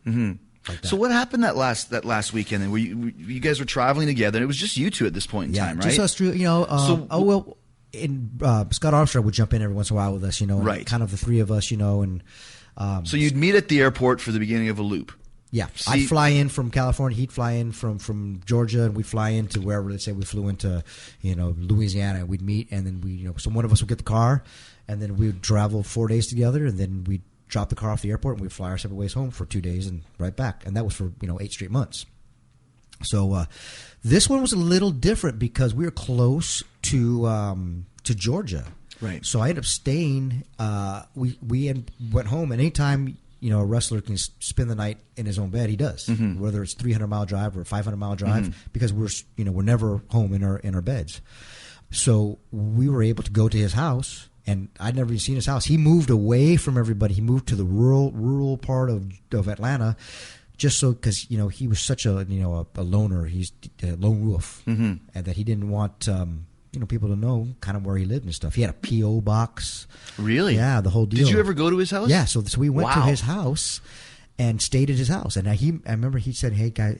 Mm-hmm. Like so what happened that last weekend? And you guys were traveling together, and it was just you two at this point in time, right? Just us three. Scott Armstrong would jump in every once in a while with us, right? Kind of the three of us, and so you'd meet at the airport for the beginning of a loop. Yeah, I'd fly in from California. He'd fly in from Georgia, and we'd fly into wherever. Let's say we flew into Louisiana, and we'd meet, and then so one of us would get the car, and then we would travel 4 days together, and then we'd drop the car off the airport, and we'd fly our separate ways home for 2 days and right back. And that was for 8 straight months. So this one was a little different because we were close to Georgia. Right. So I ended up staying. We went home, and anytime a wrestler can spend the night in his own bed, he does. Mm-hmm. Whether it's 300-mile drive or a 500-mile drive, mm-hmm. because we're never home in our beds. So we were able to go to his house. And I'd never even seen his house. He moved away from everybody. He moved to the rural part of Atlanta, just so because he was such a loner. He's a lone wolf, mm-hmm. and that he didn't want people to know kind of where he lived and stuff. He had a P.O. box. Really? Yeah, the whole deal. Did you ever go to his house? Yeah. So we went to his house and stayed at his house. And I remember he said, "Hey guys,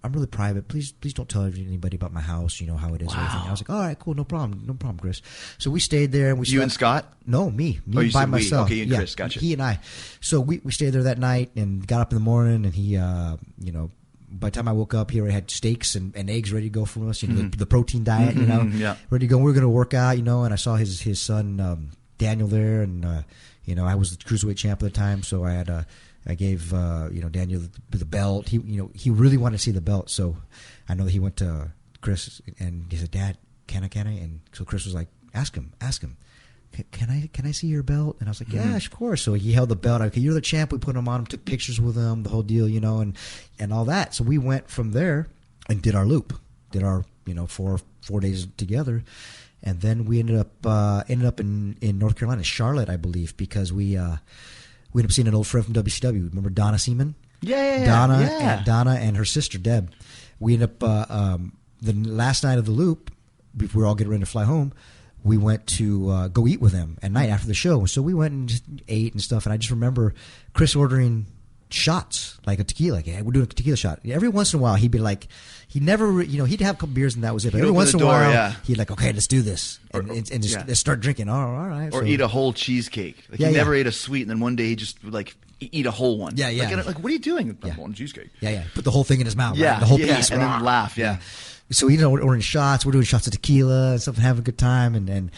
I'm really private. Please don't tell anybody about my house. You know how it is." Wow. And everything. I was like, "All right, cool, no problem, Chris." So we stayed there, and we. You and Scott? No, me by myself. Okay, you and Chris, gotcha. He and I. So we stayed there that night and got up in the morning, and he, by the time I woke up, he already had steaks and eggs ready to go for us. Mm-hmm. the protein diet, mm-hmm, yeah. ready to go. We were going to work out, and I saw his son Daniel there, and I was the cruiserweight champ at the time, so I gave Daniel the belt. He really wanted to see the belt, so I know that he went to Chris and he said, "Dad, can I?" And so Chris was like, "Ask him. Can I see your belt?" And I was like, "Yeah, of course." So he held the belt. Okay, you're the champ. We put him on him, took pictures with him, the whole deal, and all that. So we went from there and did our loop, did our 4 days together, and then we ended up in North Carolina, Charlotte, I believe, because we ended up seeing an old friend from WCW. Remember Donna Seaman? Yeah. Donna and her sister Deb. We ended up the last night of the loop. We were all getting ready to fly home. We went to go eat with them at night after the show. So we went and just ate and stuff. And I just remember Chris ordering shots, like a tequila. Like, yeah, we're doing a tequila shot. Every once in a while, he'd be like, he never, he'd have a couple beers and that was it. But every once in a while, he'd like, okay, let's do this. And just start drinking. Oh, all right. Or eat a whole cheesecake. Like he never ate a sweet, and then one day he just like eat a whole one. Yeah. Like what are you doing? I'm wanting cheesecake. Yeah. Put the whole thing in his mouth. Yeah. Right? The whole piece. And then laugh. Yeah. So ordering shots. We're doing shots of tequila and stuff, and having a good time. And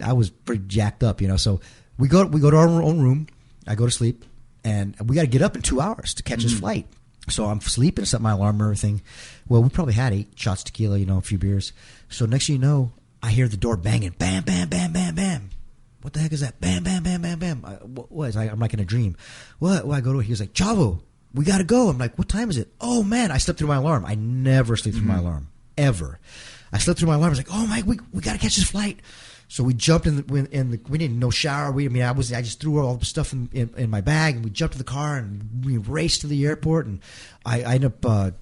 I was pretty jacked up, So we go to our own room. I go to sleep, and we got to get up in 2 hours to catch his flight. So I'm sleeping, set my alarm and everything. Well, we probably had 8 shots of tequila, a few beers. So next thing you know, I hear the door banging, bam, bam, bam, bam, bam. What the heck is that? Bam, bam, bam, bam, bam. What? I'm like in a dream. What? Well, I go to it. He was like, "Chavo, we got to go." I'm like, "What time is it?" "Oh, man, I slept through my alarm." I never sleep through my alarm, ever. I slept through my alarm. I was like, "Oh, Mike, we got to catch this flight." So we jumped we didn't no shower. I just threw all the stuff in my bag, and we jumped to the car and we raced to the airport. And I ended up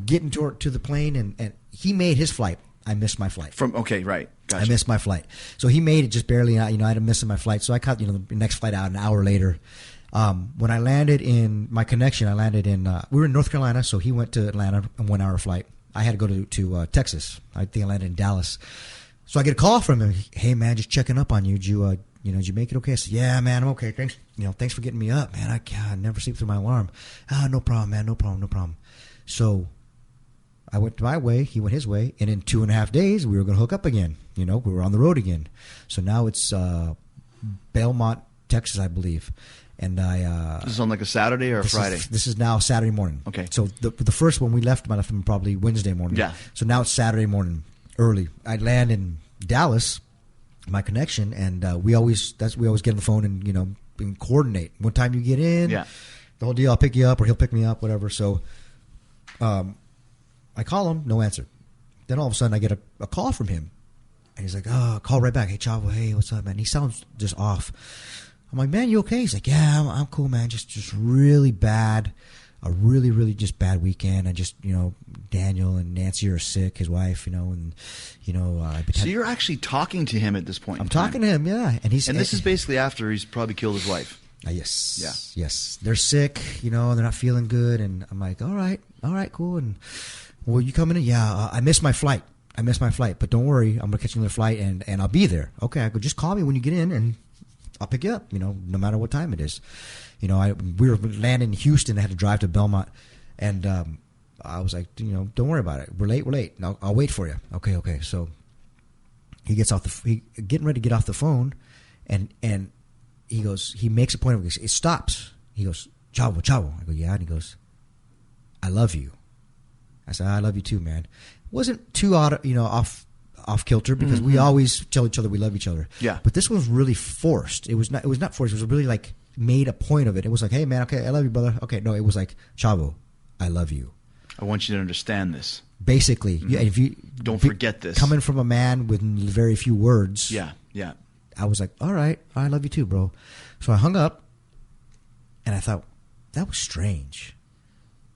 getting to the plane, and he made his flight. I missed my flight. Right. Gotcha. I missed my flight. So he made it just barely. I had a miss in my flight. So I caught the next flight out an hour later. When I landed in my connection, we were in North Carolina. So he went to Atlanta, a 1 hour flight. I had to go to Texas. I think I landed in Dallas. So I get a call from him. "Hey man, just checking up on you. Did you make it okay?" I said, "Yeah, man, I'm okay. Thanks. Thanks for getting me up, man. I never sleep through my alarm." "No problem, man. No problem." So I went my way. He went his way, and in 2.5 days, we were going to hook up again. We were on the road again. So now it's Belmont, Texas, I believe. And this is on like a Saturday or a Friday? This is now Saturday morning. Okay. So the first one I left him probably Wednesday morning. Yeah. So now it's Saturday morning, early. I land in Dallas, my connection, and we always get on the phone and coordinate. What time you get in? Yeah. The whole deal. I'll pick you up, or he'll pick me up, whatever. So, I call him, no answer. Then all of a sudden I get a call from him, and he's like, "Oh, call right back. Hey Chavo, hey, what's up, man?" He sounds just off. I'm like, "Man, you okay?" He's like, "Yeah, I'm cool, man. Just really bad. A really, really just bad weekend. I just, Daniel and Nancy are sick, his wife, and, So you're actually talking to him at this point. I'm talking to him, yeah. And this is basically after he's probably killed his wife. Yes. Yeah. Yes. They're sick, they're not feeling good. And I'm like, all right, cool. And, well, you coming in? Yeah, I missed my flight. But don't worry, I'm going to catch another flight and I'll be there. Okay, I go, just call me when you get in and I'll pick you up, no matter what time it is. We were landing in Houston. I had to drive to Belmont. And I was like, don't worry about it. We're late. I'll wait for you. Okay. So he gets off getting ready to get off the phone. And he goes, he makes a point of it. It stops. He goes, Chavo. I go, yeah. And he goes, I love you. I said, I love you too, man. Wasn't too off kilter because we always tell each other we love each other. Yeah. But this was really forced. It was not forced. It was really like made a point of it. It was like, hey man, okay, I love you, brother. Okay, no, it was like, Chavo, I love you. I want you to understand this. Basically, yeah. If you don't forget this, coming from a man with very few words. Yeah. I was like, all right, I love you too, bro. So I hung up, and I thought that was strange.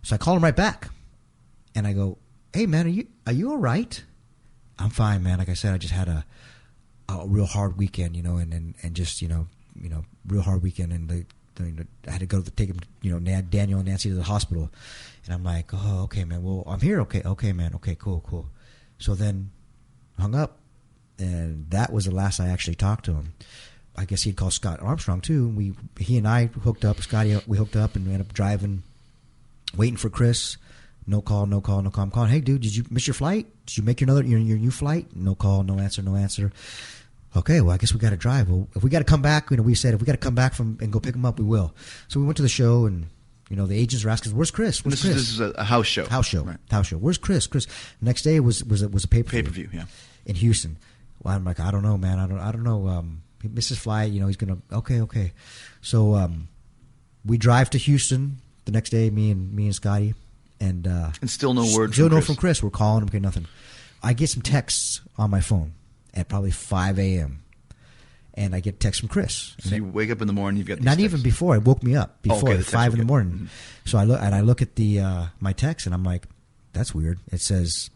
So I called him right back, and I go, hey man, are you all right? I'm fine, man. Like I said, I just had a real hard weekend, and just real hard weekend, and I had to go take him, Daniel and Nancy to the hospital, and I'm like, oh, okay, man. Well, I'm here. Okay, man. Okay, cool. So then hung up, and that was the last I actually talked to him. I guess he'd called Scott Armstrong too. He and I hooked up. Scotty, we hooked up, and we ended up driving, waiting for Chris. No call. I'm calling. Hey, dude, did you miss your flight? Did you make your new flight? No call, no answer. Okay, well, I guess we got to drive. Well, if we got to come back, we said if we got to come back and go pick him up, we will. So we went to the show, and the agents were asking, "Where's Chris? This is a house show. Right. House show. Where's Chris? Next day was a pay-per-view. Yeah. In Houston. Well, I'm like, I don't know, man. I don't know. He missed his flight. He's gonna. Okay. So we drive to Houston the next day. Me and Scotty. And still no word. Still no from Chris. We're calling him. Okay, nothing. I get some texts on my phone at probably 5 a.m. and I get text from Chris. So you wake up in the morning, you've got these not texts. Even before. It woke me up before at 5 in the morning. Mm-hmm. So I look at the my text and I'm like, that's weird. It says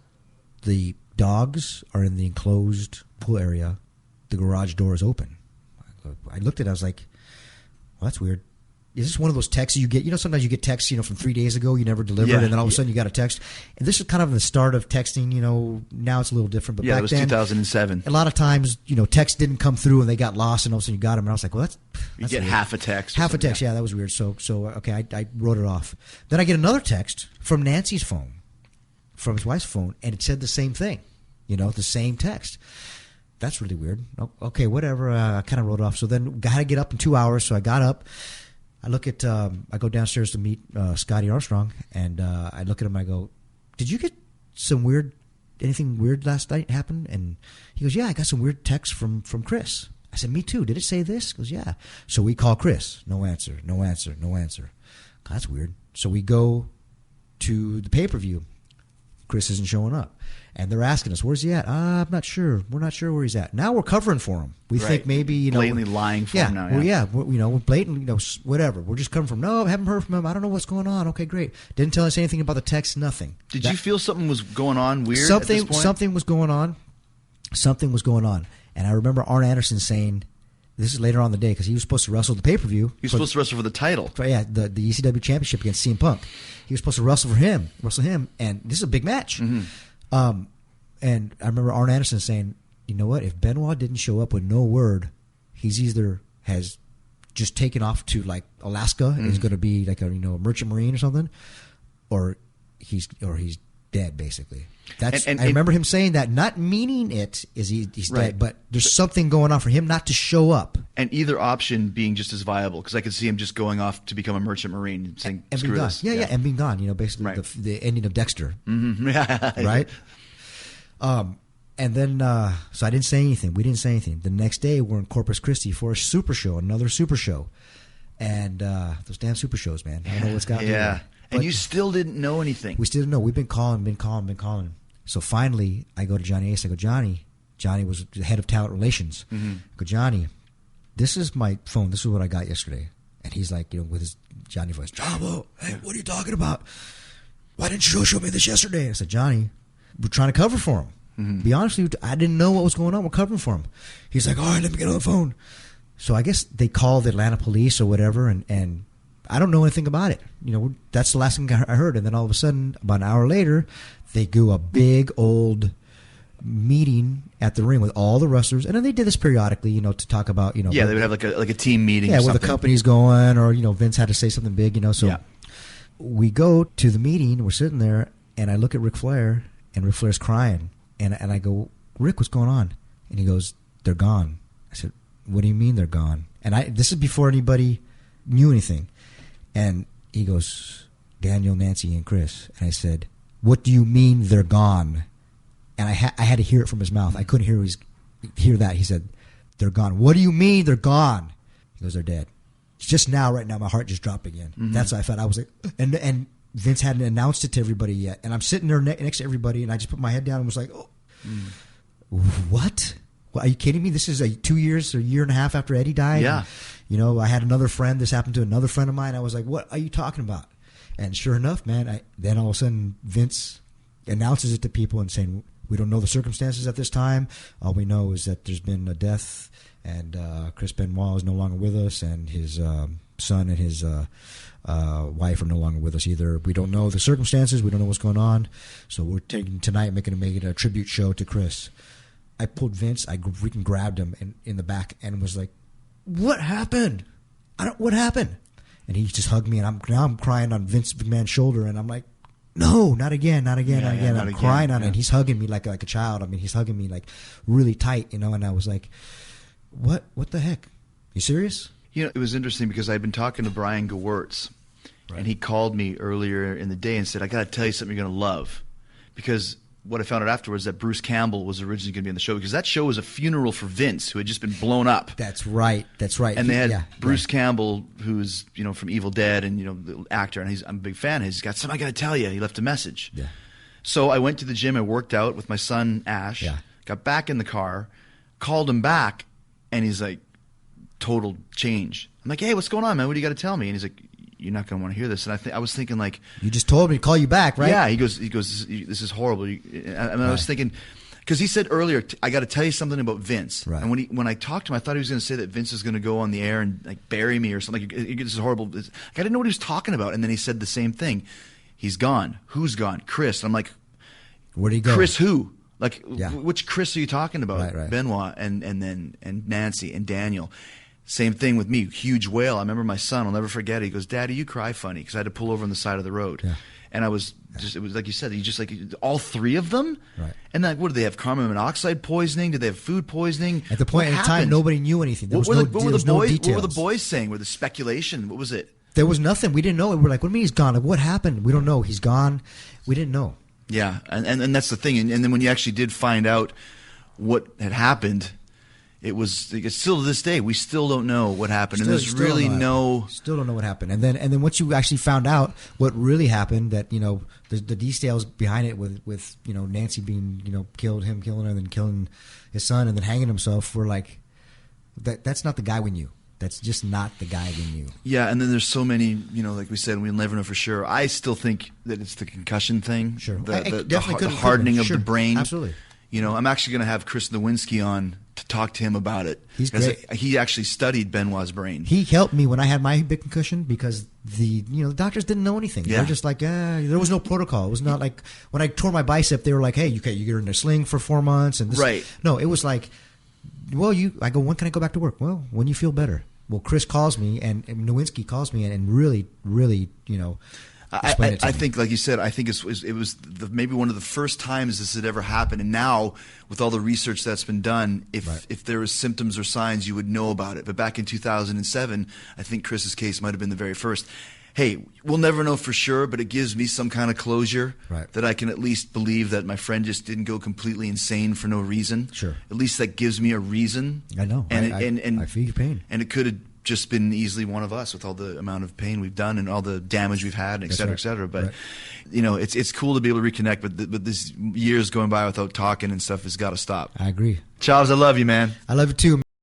the dogs are in the enclosed pool area. The garage door is open. I looked at it. I was like, well, that's weird. Is this one of those texts you get? Sometimes you get texts, from 3 days ago you never delivered, and then all of a sudden you got a text. And this is kind of the start of texting. Now it's a little different. But back it was then, 2007. A lot of times, texts didn't come through and they got lost, and all of a sudden you got them. And I was like, well, that's you get weird. Half a text. Half a text, yeah, that was weird. So okay, I wrote it off. Then I get another text from Nancy's phone, from his wife's phone, and it said the same thing. The same text. That's really weird. Okay, whatever. I kind of wrote it off. So then I had to get up in 2 hours. So I got up. I look at, I go downstairs to meet Scotty Armstrong, and I look at him. I go, "Did you get anything weird last night happen?" And he goes, "Yeah, I got some weird texts from Chris." I said, "Me too. Did it say this?" He goes, "Yeah." So we call Chris. No answer. God, that's weird. So we go to the pay-per-view. Chris isn't showing up. And they're asking us, where's he at? I'm not sure. We're not sure where he's at. Now we're covering for him. We think maybe, blatantly lying for him now. We're blatantly, whatever. We're just coming from, no, I haven't heard from him. I don't know what's going on. Okay, great. Didn't tell us anything about the text, nothing. Did you feel something was going on weird at this point? Something was going on. And I remember Arn Anderson saying, this is later on in the day, because he was supposed to wrestle the pay-per-view. He was supposed to wrestle for the title. Yeah, the ECW championship against CM Punk. He was supposed to wrestle him, and this is a big match. Mm-hmm. And I remember Arn Anderson saying, you know what, if Benoit didn't show up with no word, he's either has just taken off to like Alaska and is going to be like a merchant marine or something, or he's dead basically. That's I remember him saying that, not meaning it is he's right. dead, but there's something going on for him not to show up. And either option being just as viable, because I could see him just going off to become a merchant marine and saying, and screw being gone. this. Yeah, and being gone. Basically right. the ending of Dexter. Mm-hmm. Right? And then, so I didn't say anything. We didn't say anything. The next day, we're in Corpus Christi for a super show, another super show. And those damn super shows, man. I don't know what's got me. Yeah. And you still didn't know anything. We still didn't know. We've been calling. So finally, I go to Johnny Ace. I go, Johnny was the head of talent relations. Mm-hmm. I go, Johnny, this is my phone. This is what I got yesterday. And he's like, with his Johnny voice, Chavo, hey, what are you talking about? Why didn't you show me this yesterday? I said, Johnny, we're trying to cover for him. Mm-hmm. Be honest with you, I didn't know what was going on. We're covering for him. He's like, all right, let me get on the phone. So I guess they called the Atlanta police or whatever, and I don't know anything about it. You know, that's the last thing I heard. And then all of a sudden, about an hour later, they do a big old meeting at the ring with all the wrestlers, and then they did this periodically, you know, to talk about, you know, they would have like a team meeting. Yeah, where the company's going, or you know, Vince had to say something big, you know. So we go to the meeting, we're sitting there, and I look at Ric Flair, and Ric Flair's crying, and I go, Rick, what's going on? And he goes, they're gone. I said, what do you mean they're gone? And this is before anybody knew anything. And he goes, Daniel, Nancy, and Chris. And I said, what do you mean they're gone? And I had to hear it from his mouth. I couldn't hear that. He said, they're gone. What do you mean they're gone? He goes, they're dead. Just now, right now, my heart just dropped again. Mm-hmm. That's what I felt. I was like, and Vince hadn't announced it to everybody yet. And I'm sitting there next to everybody, and I just put my head down and was like, oh, what? Well, are you kidding me? This is 2 years or a year and a half after Eddie died. Yeah. And, you know, I had another friend. This happened to another friend of mine. I was like, what are you talking about? And sure enough, man, then all of a sudden Vince announces it to people and saying, we don't know the circumstances at this time. All we know is that there's been a death, and Chris Benoit is no longer with us, and his son and his wife are no longer with us either. We don't know the circumstances. We don't know what's going on. So we're taking tonight, making a tribute show to Chris. I pulled Vince. I freaking grabbed him in the back and was like, what happened? What happened? And he just hugged me, and I'm crying on Vince McMahon's shoulder, and I'm like, no, not again, not again, not again. I'm crying on it. And he's hugging me like a child. I mean, he's hugging me like really tight, you know. And I was like, what the heck? You serious? You know, it was interesting because I'd been talking to Brian Gewirtz, and he called me earlier in the day and said, I got to tell you something you're going to love. Because what I found out afterwards that Bruce Campbell was originally going to be on the show, because that show was a funeral for Vince, who had just been blown up. That's right. And they had Bruce Campbell, who's, you know, from Evil Dead, and, you know, the actor, and I'm a big fan. He's got something I got to tell you. He left a message. Yeah. So I went to the gym. I worked out with my son Ash. Yeah. Got back in the car, called him back, and he's like, total change. I'm like, hey, what's going on, man? What do you got to tell me? And he's like, you're not going to want to hear this. And I was thinking, like, you just told me to call you back, right? Yeah. He goes, this is horrible. I was thinking, because he said earlier, I got to tell you something about Vince. Right. And when I talked to him, I thought he was going to say that Vince is going to go on the air and like bury me or something. Like, this is horrible. Like, I didn't know what he was talking about. And then he said the same thing. He's gone. Who's gone? Chris. And I'm like, where'd he go? Chris who? Like, which Chris are you talking about? Right. Benoit and Nancy and Daniel. Same thing with me, huge whale. I remember my son, I'll never forget it. He goes, Daddy, you cry funny, because I had to pull over on the side of the road. Yeah. And it was like you said, you just like, all three of them? Right. And like, what, did they have carbon monoxide poisoning? Did they have food poisoning? At the point in time, nobody knew anything. What were the boys saying? Were the speculation? What was it? There was nothing. We didn't know. We were like, what do you mean he's gone? Like, what happened? We don't know. He's gone. We didn't know. Yeah, and that's the thing. And then when you actually did find out what had happened, it's still to this day we still don't know what happened, and there's really still don't know what happened. And then once you actually found out what really happened, that you know the details behind it with you know Nancy being killing her, and then killing his son, and then hanging himself, we're like, that's not the guy we knew. That's just not the guy we knew. Yeah, and then there's so many, like we said, we'll never know for sure. I still think that it's the concussion thing, sure, the hardening of the brain. Absolutely. I'm actually going to have Chris Nowinski on to talk to him about it. He's great. He actually studied Benoit's brain. He helped me when I had my big concussion because the doctors didn't know anything. Yeah. They were just like, there was no protocol. It was not like when I tore my bicep, they were like, hey, you get in a sling for 4 months. And this. Right. No, it was like, I go, when can I go back to work? Well, when you feel better. Well, Chris calls me and Nowinski calls me and really, I think, like you said, I think it was maybe one of the first times this had ever happened. And now, with all the research that's been done, if there was symptoms or signs, you would know about it. But back in 2007, I think Chris's case might have been the very first. Hey, we'll never know for sure, but it gives me some kind of closure that I can at least believe that my friend just didn't go completely insane for no reason. Sure. At least that gives me a reason. I know. And I feel your pain. And it could have just been easily one of us with all the amount of pain we've done and all the damage we've had, et cetera, et cetera. But, it's cool to be able to reconnect, but this years going by without talking and stuff has got to stop. I agree. Chavs, I love you, man. I love you too.